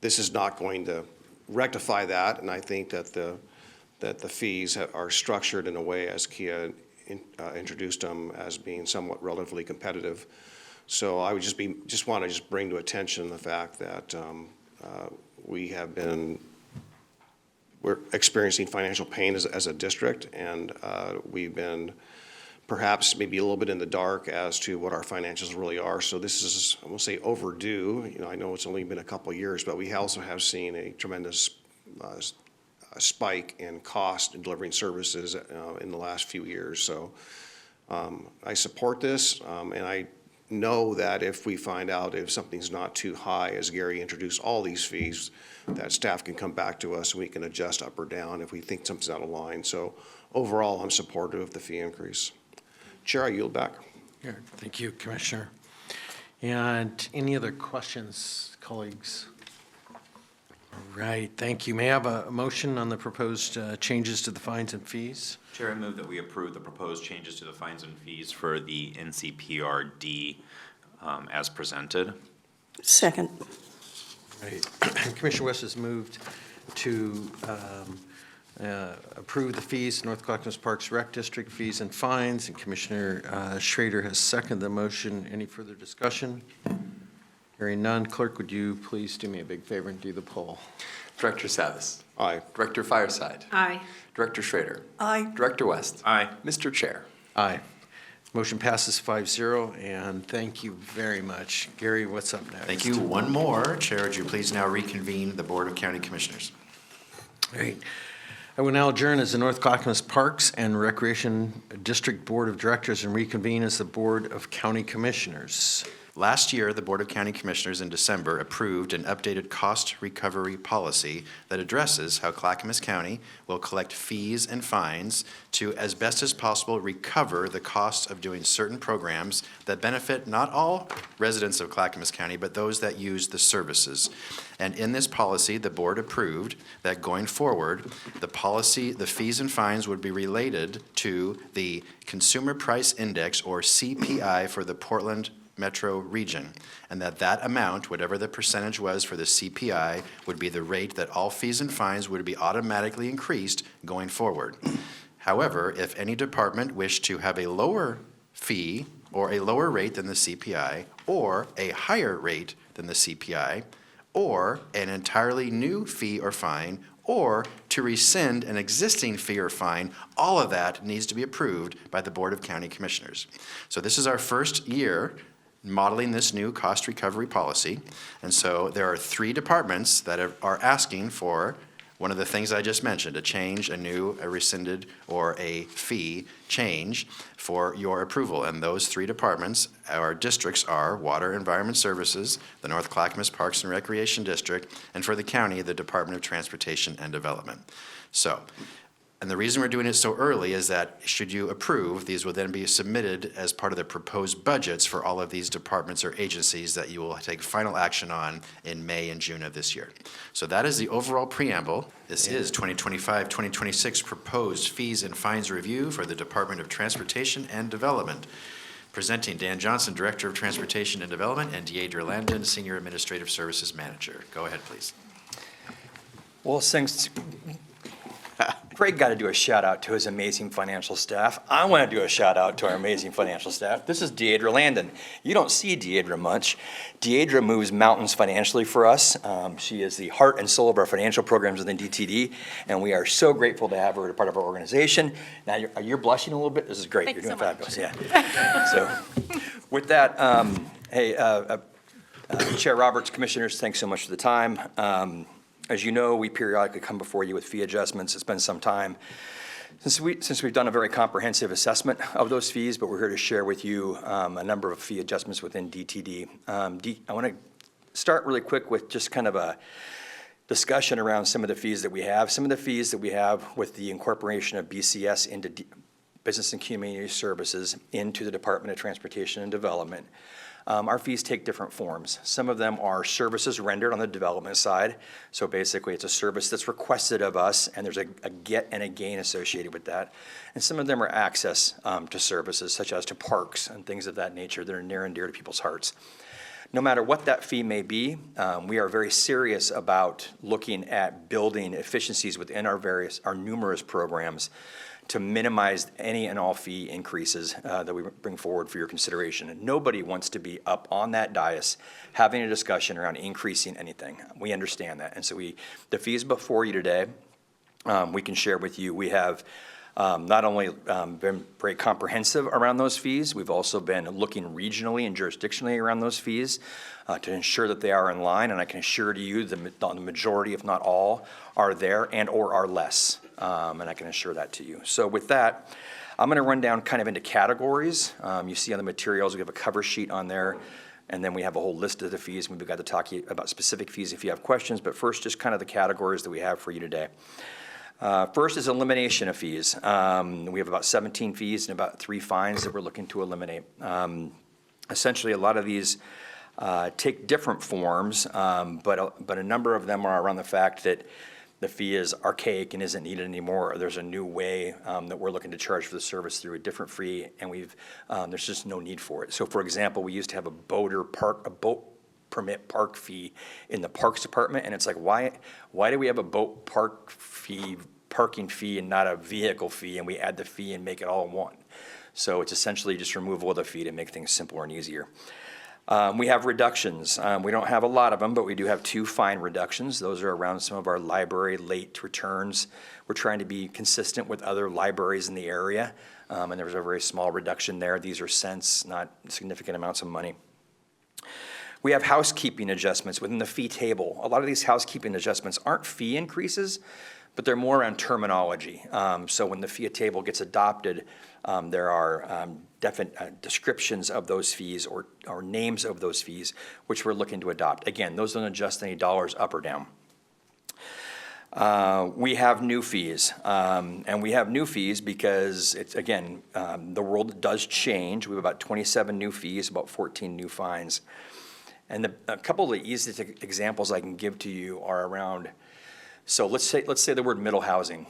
This is not going to rectify that, and I think that the fees are structured in a way, as Kia introduced them, as being somewhat relatively competitive. So I would just want to bring to attention the fact that we're experiencing financial pain as a district, and we've been perhaps maybe a little bit in the dark as to what our financials really are. So this is, I won't say overdue. I know it's only been a couple of years, but we also have seen a tremendous spike in cost in delivering services in the last few years. So I support this, and I know that if we find out if something's not too high, as Gary introduced all these fees, that staff can come back to us and we can adjust up or down if we think something's out of line. So overall, I'm supportive of the fee increase. Chair, I yield back. Here, thank you, Commissioner. And any other questions, colleagues? All right, thank you. May I have a motion on the proposed changes to the fines and fees? Chair, I move that we approve the proposed changes to the fines and fees for the NCPRD as presented. Second. Right. Commissioner West has moved to approve the fees, North Clackamas Parks Rec District fees and fines, and Commissioner Schrader has seconded the motion. Any further discussion? Hearing none, clerk, would you please do me a big favor and do the poll? Director Savas. Aye. Director Fireside. Aye. Director Schrader. Aye. Director West. Aye. Mr. Chair. Aye. Motion passes 5-0, and thank you very much. Gary, what's up next? Thank you. One more. Chair, would you please now reconvene the Board of County Commissioners? Great. I will now adjourn as the North Clackamas Parks and Recreation District Board of Directors and reconvene as the Board of County Commissioners. Last year, the Board of County Commissioners in December approved an updated cost recovery policy that addresses how Clackamas County will collect fees and fines to, as best as possible, recover the cost of doing certain programs that benefit not all residents of Clackamas County, but those that use the services. And in this policy, the board approved that going forward, the fees and fines would be related to the Consumer Price Index, or CPI, for the Portland Metro region, and that amount, whatever the percentage was for the CPI, would be the rate that all fees and fines would be automatically increased going forward. However, if any department wished to have a lower fee or a lower rate than the CPI, or a higher rate than the CPI, or an entirely new fee or fine, or to rescind an existing fee or fine, all of that needs to be approved by the Board of County Commissioners. So this is our first year modeling this new cost recovery policy. And so there are 3 departments that are asking for one of the things I just mentioned, a change, a rescinded, or a fee change for your approval. And those 3 departments, our districts, are Water Environment Services, the North Clackamas Parks and Recreation District, and for the county, the Department of Transportation and Development. So, and the reason we're doing it so early is that, should you approve, these will then be submitted as part of the proposed budgets for all of these departments or agencies that you will take final action on in May and June of this year. So that is the overall preamble. This is 2025-2026 proposed fees and fines review for the Department of Transportation and Development. Presenting Dan Johnson, Director of Transportation and Development, and Deidre Landon, Senior Administrative Services Manager. Go ahead, please. Well, since Greg got to do a shout out to his amazing financial staff, I want to do a shout out to our amazing financial staff. This is Deidre Landon. You don't see Deidre much. Deidre moves mountains financially for us. She is the heart and soul of our financial programs within DTD, and we are so grateful to have her as part of our organization. Now, you're blushing a little bit. This is great. Thanks You're doing so much. fabulous. Yeah. So, with that, Chair Roberts, Commissioners, thanks so much for the time. As you know, we periodically come before you with fee adjustments. It's been some time since we've done a very comprehensive assessment of those fees, but we're here to share with you a number of fee adjustments within DTD. I want to start really quick with just kind of a discussion around some of the fees that we have. Some of the fees that we have with the incorporation of BCS into Business and Community Services into the Department of Transportation and Development. Our fees take different forms. Some of them are services rendered on the development side. So basically, it's a service that's requested of us, and there's a get and a gain associated with that. And some of them are access to services, such as to parks and things of that nature that are near and dear to people's hearts. No matter what that fee may be, we are very serious about looking at building efficiencies within our numerous programs to minimize any and all fee increases that we bring forward for your consideration. And nobody wants to be up on that dais having a discussion around increasing anything. We understand that. And so the fees before you today, we can share with you. We have not only been very comprehensive around those fees, we've also been looking regionally and jurisdictionally around those fees to ensure that they are in line. And I can assure you the majority, if not all, are there and or are less. And I can assure that to you. So with that, I'm going to run down kind of into categories. You see on the materials, we have a cover sheet on there, and then we have a whole list of the fees. We've got to talk to you about specific fees if you have questions, but first, just kind of the categories that we have for you today. First is elimination of fees. We have about 17 fees and about 3 fines that we're looking to eliminate. Essentially, a lot of these take different forms, but a number of them are around the fact that the fee is archaic and isn't needed anymore, or there's a new way that we're looking to charge for the service through a different fee, and there's just no need for it. So, for example, we used to have a boat permit park fee in the Parks Department, and it's like, why do we have a boat parking fee and not a vehicle fee, and we add the fee and make it all one? So it's essentially just removal of the fee to make things simpler and easier. We have reductions. We don't have a lot of them, but we do have 2 fine reductions. Those are around some of our library late returns. We're trying to be consistent with other libraries in the area, and there was a very small reduction there. These are cents, not significant amounts of money. We have housekeeping adjustments within the fee table. A lot of these housekeeping adjustments aren't fee increases, but they're more around terminology. So when the fee table gets adopted, there are definite descriptions of those fees or names of those fees, which we're looking to adopt. Again, those don't adjust any dollars up or down. We have new fees, and we have new fees because it's, again, the world does change. We have about 27 new fees, about 14 new fines. And a couple of the easiest examples I can give to you are around, so let's say the word middle housing.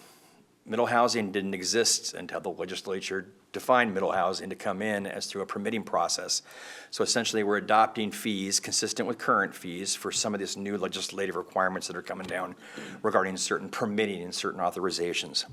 Middle housing didn't exist until the legislature defined middle housing to come in as through a permitting process. So essentially, we're adopting fees consistent with current fees for some of these new legislative requirements that are coming down regarding certain permitting and certain authorizations.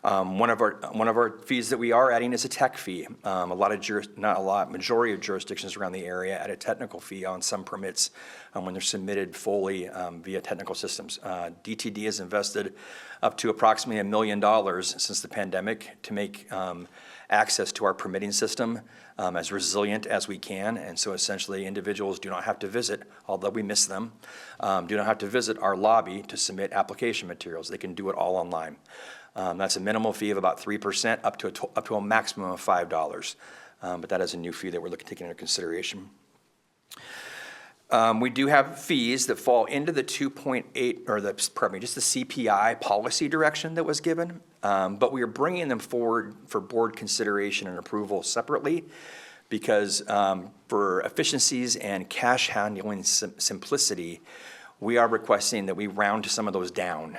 One of our fees that we are adding is a tech fee. Majority of jurisdictions around the area add a technical fee on some permits when they're submitted fully via technical systems. DTD has invested up to approximately $1 million since the pandemic to make access to our permitting system as resilient as we can. And so essentially, individuals do not have to visit, although we miss them, do not have to visit our lobby to submit application materials. They can do it all online. That's a minimal fee of about 3%, up to a maximum of $5. But that is a new fee that we're taking into consideration. We do have fees that fall into the 2.8, or just the CPI policy direction that was given, but we are bringing them forward for board consideration and approval separately because for efficiencies and cash handling simplicity, we are requesting that we round some of those down.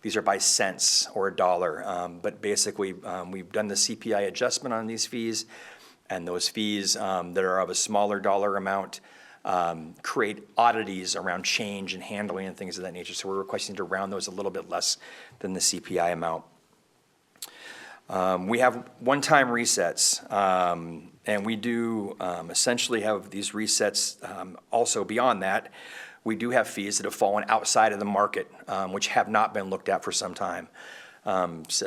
These are by cents or $1, but basically we've done the CPI adjustment on these fees, and those fees that are of a smaller dollar amount create oddities around change and handling and things of that nature. So we're requesting to round those a little bit less than the CPI amount. We have one-time resets, and we do essentially have these resets also beyond that. We do have fees that have fallen outside of the market, which have not been looked at for some time.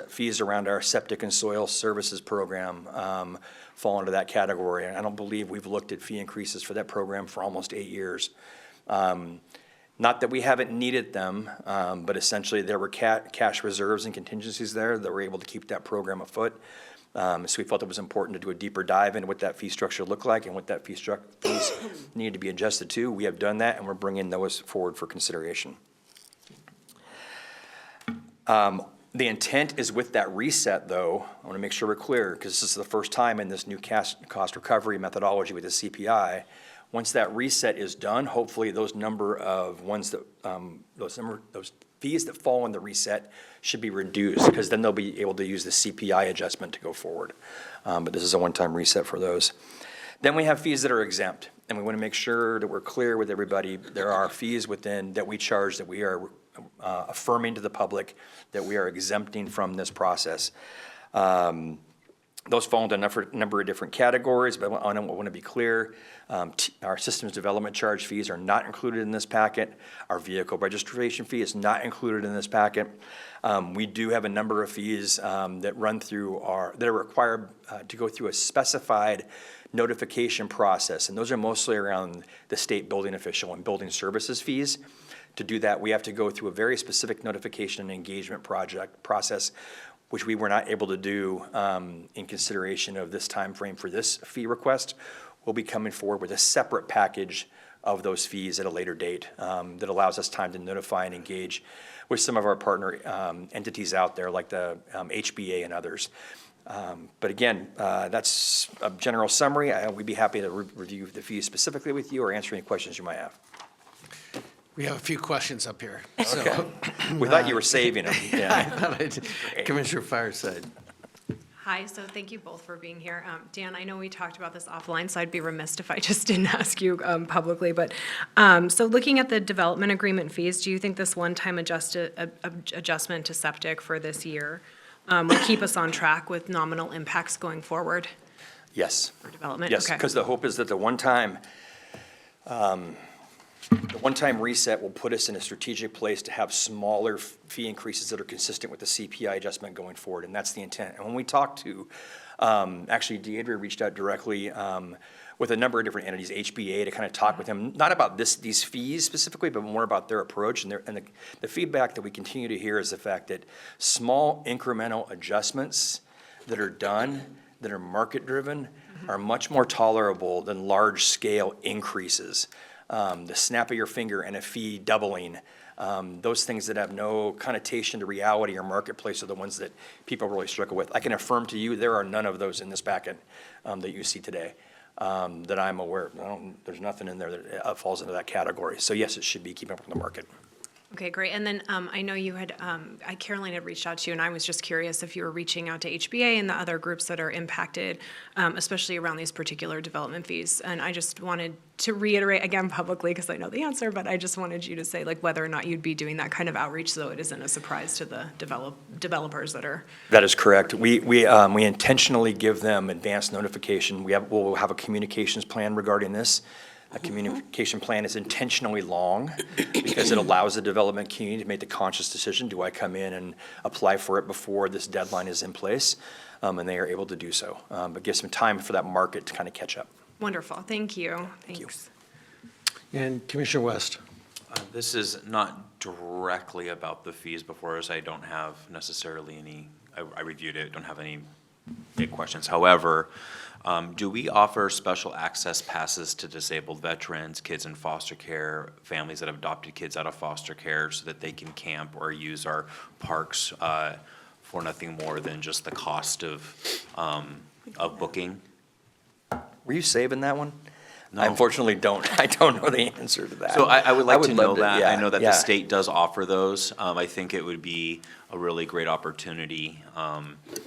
Fees around our septic and soil services program fall into that category. I don't believe we've looked at fee increases for that program for almost 8 years. Not that we haven't needed them, but essentially there were cash reserves and contingencies there that were able to keep that program afoot. So we felt it was important to do a deeper dive into what that fee structure looked like and what that fees needed to be adjusted to. We have done that, and we're bringing those forward for consideration. The intent is with that reset, though, I want to make sure we're clear, because this is the first time in this new cost recovery methodology with the CPI. Once that reset is done, hopefully those number of ones that those fees that fall in the reset should be reduced, because then they'll be able to use the CPI adjustment to go forward. But this is a one-time reset for those. Then we have fees that are exempt, and we want to make sure that we're clear with everybody. There are fees within that we charge that we are affirming to the public that we are exempting from this process. Those fall into a number of different categories, but I want to be clear. Our systems development charge fees are not included in this packet. Our vehicle registration fee is not included in this packet. We do have a number of fees that run through that are required to go through a specified notification process, and those are mostly around the state building official and building services fees. To do that, we have to go through a very specific notification and engagement process, which we were not able to do in consideration of this time frame for this fee request. We'll be coming forward with a separate package of those fees at a later date that allows us time to notify and engage with some of our partner entities out there, like the HBA and others. But again, that's a general summary. We'd be happy to review the fees specifically with you or answer any questions you might have. We have a few questions up here. Okay. So, We thought you were saving them. Yeah. Commissioner Fireside. Hi, so thank you both for being here. Dan, I know we talked about this offline, so I'd be remiss if I just didn't ask you publicly, but so looking at the development agreement fees, do you think this one-time adjustment to septic for this year will keep us on track with nominal impacts going forward? Yes. for development? Yes, Okay. because the hope is that the one-time reset will put us in a strategic place to have smaller fee increases that are consistent with the CPI adjustment going forward, and that's the intent. And when we talked to, actually, Deidre reached out directly with a number of different entities, HBA, to kind of talk with them, not about these fees specifically, but more about their approach. And the feedback that we continue to hear is the fact that small incremental adjustments that are done, that are market-driven, are much more tolerable than large-scale increases. The snap of your finger and a fee doubling, those things that have no connotation to reality or marketplace are the ones that people really struggle with. I can affirm to you, there are none of those in this packet that you see today that I'm aware of. There's nothing in there that falls into that category. So yes, it should be keeping up with the market. Okay, great. And then I know you had, Caroline had reached out to you, and I was just curious if you were reaching out to HBA and the other groups that are impacted, especially around these particular development fees. And I just wanted to reiterate again publicly, because I know the answer, but I just wanted you to say like whether or not you'd be doing that kind of outreach so it isn't a surprise to the developers that are. That is correct. We intentionally give them advance notification. We'll have a communications plan regarding this. A communication plan is intentionally long because it allows the development community to make the conscious decision, do I come in and apply for it before this deadline is in place? And they are able to do so, but give some time for that market to kind of catch up. Wonderful, thank you. Thanks. And Commissioner West. This is not directly about the fees before us. I don't have necessarily any, I reviewed it, don't have any big questions. However, do we offer special access passes to disabled veterans, kids in foster care, families that have adopted kids out of foster care so that they can camp or use our parks for nothing more than just the cost of booking? Were you saving that one? No. I unfortunately don't. I don't know the answer to that. So I would like to know love that. yeah, I know that yeah. the state does offer those. I think it would be a really great opportunity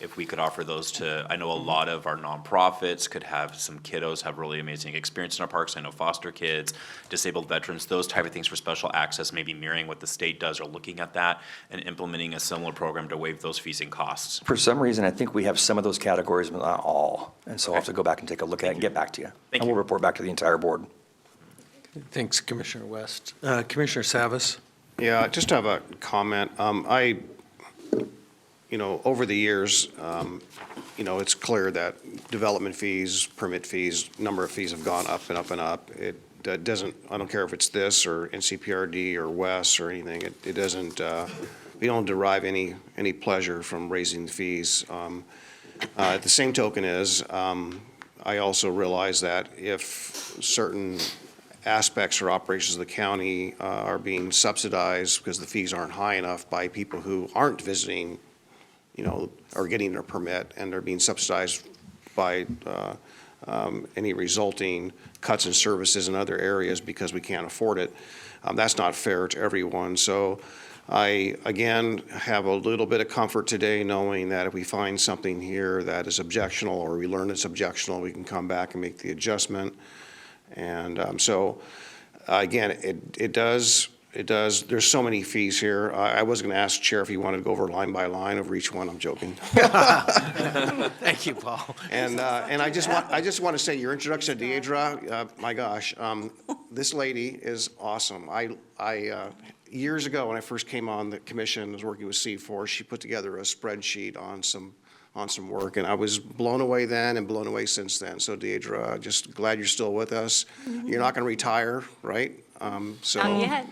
if we could offer those to, I know a lot of our nonprofits could have some kiddos have really amazing experience in our parks. I know foster kids, disabled veterans, those type of things for special access, maybe mirroring what the state does or looking at that and implementing a similar program to waive those fees and costs. For some reason, I think we have some of those categories, but not all. And so I'll have to go back and take a look at it and get back to you. And we'll report back to the entire board. Thanks, Commissioner West. Commissioner Savas. Yeah, just have a comment. Over the years, it's clear that development fees, permit fees, number of fees have gone up and up and up. It doesn't, I don't care if it's this or NCPRD or WES or anything, it doesn't, we don't derive any pleasure from raising the fees. At the same token is, I also realize that if certain aspects or operations of the county are being subsidized because the fees aren't high enough by people who aren't visiting, or getting their permit, and they're being subsidized by any resulting cuts in services in other areas because we can't afford it. That's not fair to everyone. So I, again, have a little bit of comfort today knowing that if we find something here that is objectionable or we learn it's objectionable, we can come back and make the adjustment. And again, it does, there's so many fees here. I was going to ask Chair if he wanted to go over line by line over each one. I'm joking. Thank you, Paul. And I just want to say your introduction to Deidre, my gosh, this lady is awesome. Years ago when I first came on the commission, I was working with C4, she put together a spreadsheet on some work, and I was blown away then and blown away since then. So Deidre, just glad you're still with us. Mm-hmm. You're not going to retire, right? Not yet.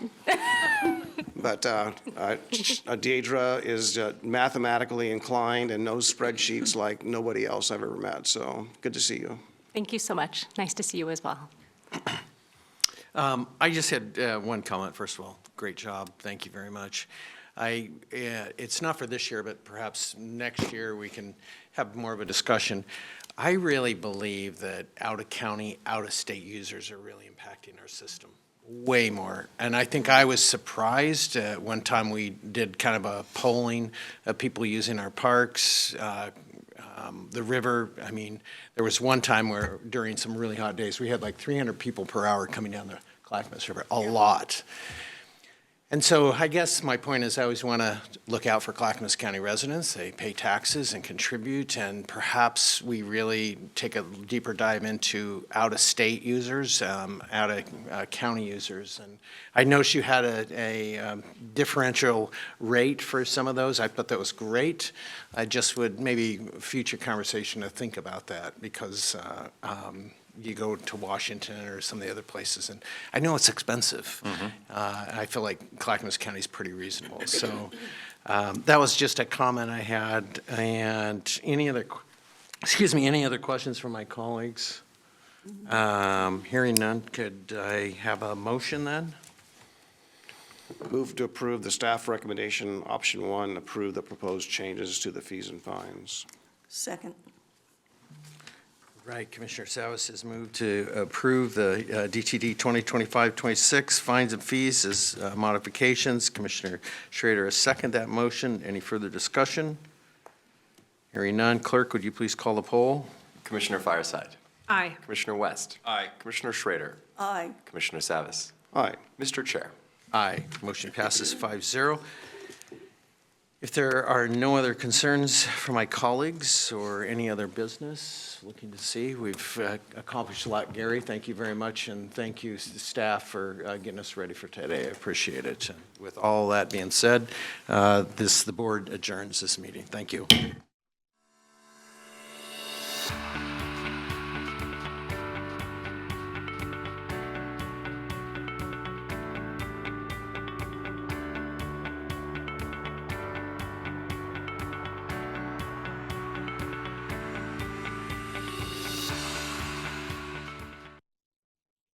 But Deidre is mathematically inclined and knows spreadsheets like nobody else I've ever met. So good to see you. Thank you so much. Nice to see you as well. I just had one comment. First of all, great job. Thank you very much. It's not for this year, but perhaps next year we can have more of a discussion. I really believe that out-of-county, out-of-state users are really impacting our system way more. And I think I was surprised one time we did kind of a polling of people using our parks, the river. I mean, there was one time where during some really hot days, we had like 300 people per hour coming down the Clackamas River, a lot. And so I guess my point is I always want to look out for Clackamas County residents. They pay taxes and contribute, and perhaps we take a deeper dive into out-of-state users, out-of-county users. And I noticed you had a differential rate for some of those. I thought that was great. I just would maybe future conversation to think about that because you go to Washington or some of the other places, and I know it's expensive. I feel like Clackamas County is pretty reasonable. So that was just a comment I had. And any other questions from my colleagues? Hearing none, could I have a motion then? Move to approve the staff recommendation, option 1, approve the proposed changes to the fees and fines. Second. Right, Commissioner Savis has moved to approve the DTD 2025-26 fines and fees as modifications. Commissioner Schrader has seconded that motion. Any further discussion? Hearing none, clerk, would you please call the poll? Commissioner Fireside. Aye. Commissioner West. Aye. Commissioner Schrader. Aye. Commissioner Savis. Aye. Mr. Chair. Aye. Motion passes 5-0. If there are no other concerns from my colleagues or any other business, looking to see, we've accomplished a lot. Gary, thank you very much, and thank you, staff, for getting us ready for today. I appreciate it. And with all that being said, the board adjourns this meeting. Thank you.